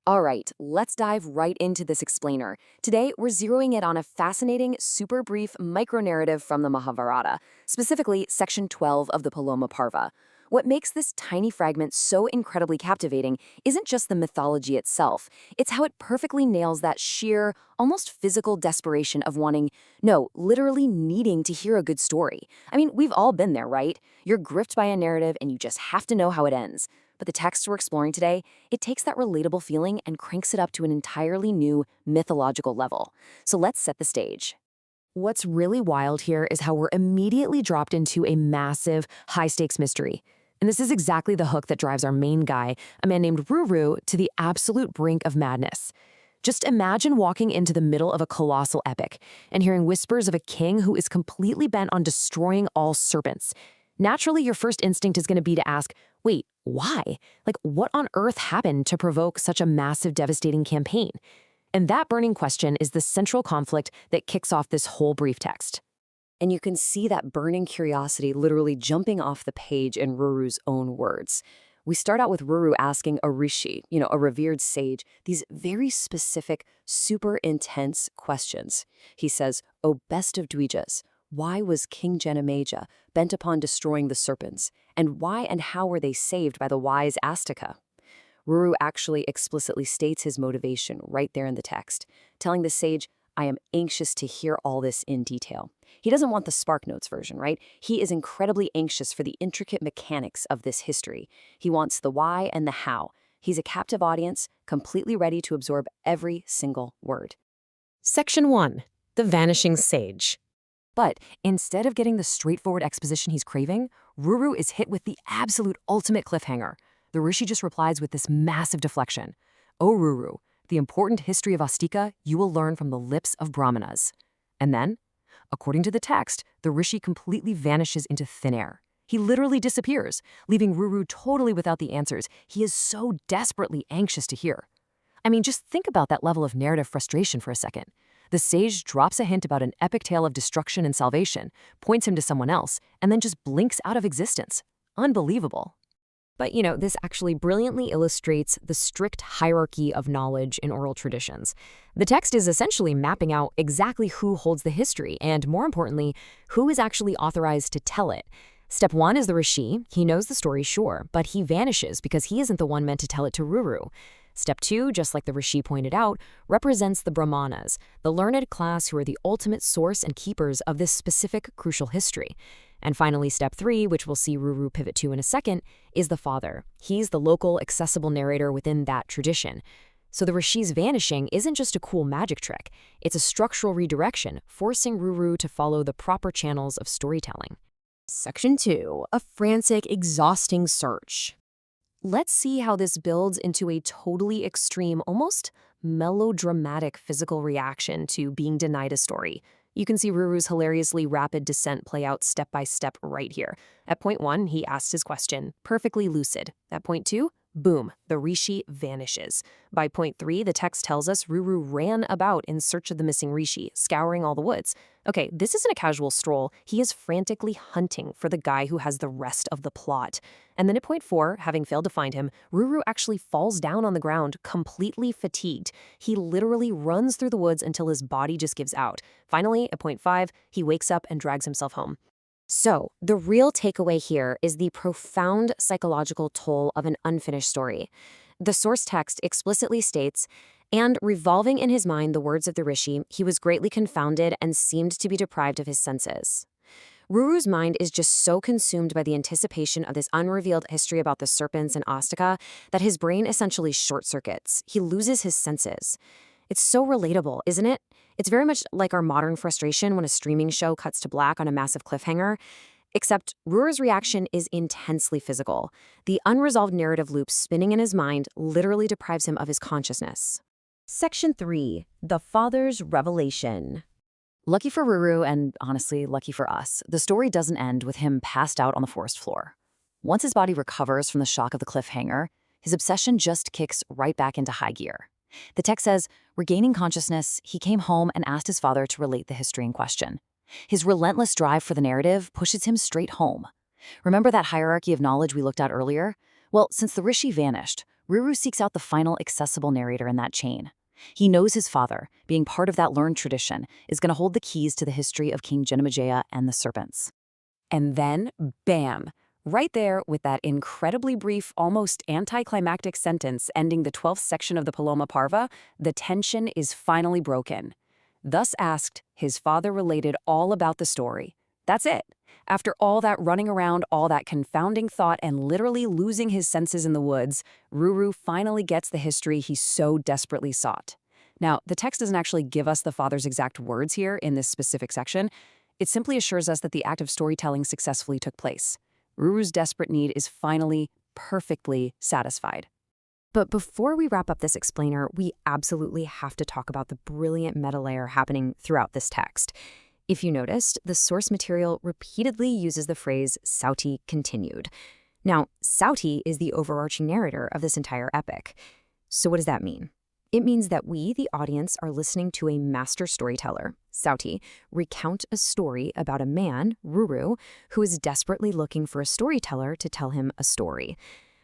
All right, let's dive right into this explainer. Today, we're zeroing in on a fascinating, super brief micro-narrative from the Mahabharata, specifically section 12 of the Paloma Parva. What makes this tiny fragment so incredibly captivating isn't just the mythology itself, it's how it perfectly nails that sheer, almost physical desperation of wanting, no, literally needing to hear a good story. I mean, we've all been there, right? You're gripped by a narrative and you just have to know how it ends. But the text we're exploring today, it takes that relatable feeling and cranks it up to an entirely new mythological level. So let's set the stage. What's really wild here is how we're immediately dropped into a massive, high-stakes mystery. And this is exactly the hook that drives our main guy, a man named Ruru, to the absolute brink of madness. Just imagine walking into the middle of a colossal epic and hearing whispers of a king who is completely bent on destroying all serpents. Naturally, your first instinct is going to be to ask, wait, why? Like, what on earth happened to provoke such a massive, devastating campaign? And that burning question is the central conflict that kicks off this whole brief text. And you can see that burning curiosity literally jumping off the page in Ruru's own words. We start out with Ruru asking a Rishi, a revered sage, these very specific, super intense questions. He says, "O best of Dvijas, why was King Janamejaya bent upon destroying the serpents, and why and how were they saved by the wise Astika?" Ruru actually explicitly states his motivation right there in the text, telling the sage, "I am anxious to hear all this in detail." He doesn't want the Spark Notes version, right? He is incredibly anxious for the intricate mechanics of this history. He wants the why and the how. He's a captive audience, completely ready to absorb every single word. Section 1. The Vanishing Sage. But instead of getting the straightforward exposition he's craving, Ruru is hit with the absolute ultimate cliffhanger. The Rishi just replies with this massive deflection. "O Ruru, the important history of Astika you will learn from the lips of Brahmanas." And then, according to the text, the Rishi completely vanishes into thin air. He literally disappears, leaving Ruru totally without the answers he is so desperately anxious to hear. I mean, just think about that level of narrative frustration for a second. The sage drops a hint about an epic tale of destruction and salvation, points him to someone else, and then just blinks out of existence. Unbelievable. But, this actually brilliantly illustrates the strict hierarchy of knowledge in oral traditions. The text is essentially mapping out exactly who holds the history and, more importantly, who is actually authorized to tell it. Step 1 is the Rishi. He knows the story, sure, but he vanishes because he isn't the one meant to tell it to Ruru. Step 2, just like the Rishi pointed out, represents the Brahmanas, the learned class who are the ultimate source and keepers of this specific crucial history. And finally, step 3, which we'll see Ruru pivot to in a second, is the father. He's the local, accessible narrator within that tradition. So the Rishi's vanishing isn't just a cool magic trick. It's a structural redirection, forcing Ruru to follow the proper channels of storytelling. Section 2, a frantic, exhausting search. Let's see how this builds into a totally extreme, almost melodramatic physical reaction to being denied a story. You can see Ruru's hilariously rapid descent play out step by step right here. At point 1, he asks his question, perfectly lucid. At point 2, boom, the Rishi vanishes. By point 3, the text tells us Ruru ran about in search of the missing Rishi, scouring all the woods. Okay, this isn't a casual stroll. He is frantically hunting for the guy who has the rest of the plot. And then at point 4, having failed to find him, Ruru actually falls down on the ground, completely fatigued. He literally runs through the woods until his body just gives out. Finally, at point 5, he wakes up and drags himself home. So, the real takeaway here is the profound psychological toll of an unfinished story. The source text explicitly states, "And revolving in his mind the words of the Rishi, he was greatly confounded and seemed to be deprived of his senses." Ruru's mind is just so consumed by the anticipation of this unrevealed history about the serpents and Astika that his brain essentially short-circuits. He loses his senses. It's so relatable, isn't it? It's very much like our modern frustration when a streaming show cuts to black on a massive cliffhanger. Except Ruru's reaction is intensely physical. The unresolved narrative loop spinning in his mind literally deprives him of his consciousness. Section 3. The Father's Revelation. Lucky for Ruru, and honestly, lucky for us, the story doesn't end with him passed out on the forest floor. Once his body recovers from the shock of the cliffhanger, his obsession just kicks right back into high gear. The text says, regaining consciousness, he came home and asked his father to relate the history in question. His relentless drive for the narrative pushes him straight home. Remember that hierarchy of knowledge we looked at earlier? Well, since the Rishi vanished, Ruru seeks out the final accessible narrator in that chain. He knows his father, being part of that learned tradition, is going to hold the keys to the history of King Janamejaya and the serpents. And then, bam! Right there, with that incredibly brief, almost anticlimactic sentence ending the 12th section of the Paloma Parva, the tension is finally broken. Thus asked, his father related all about the story. That's it. After all that running around, all that confounding thought, and literally losing his senses in the woods, Ruru finally gets the history he so desperately sought. Now, the text doesn't actually give us the father's exact words here in this specific section. It simply assures us that the act of storytelling successfully took place. Ruru's desperate need is finally perfectly satisfied. But before we wrap up this explainer, we absolutely have to talk about the brilliant meta layer happening throughout this text. If you noticed, the source material repeatedly uses the phrase Sauti continued. Now, Sauti is the overarching narrator of this entire epic. So what does that mean? It means that we, the audience, are listening to a master storyteller, Sauti, recount a story about a man, Ruru, who is desperately looking for a storyteller to tell him a story.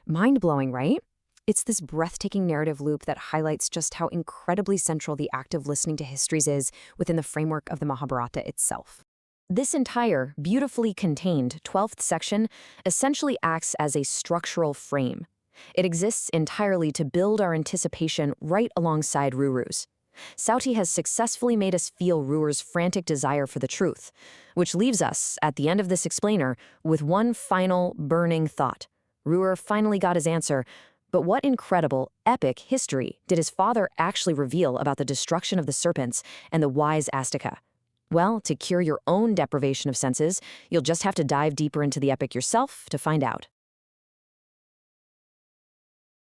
Mind-blowing, right? It's this breathtaking narrative loop that highlights just how incredibly central the act of listening to histories is within the framework of the Mahabharata itself. This entire, beautifully contained 12th section essentially acts as a structural frame. It exists entirely to build our anticipation right alongside Ruru's. Sauti has successfully made us feel Ruru's frantic desire for the truth, which leaves us, at the end of this explainer, with one final, burning thought. Ruru finally got his answer. But what incredible, epic history did his father actually reveal about the destruction of the serpents and the wise Astika? Well, to cure your own deprivation of senses, you'll just have to dive deeper into the epic yourself to find out.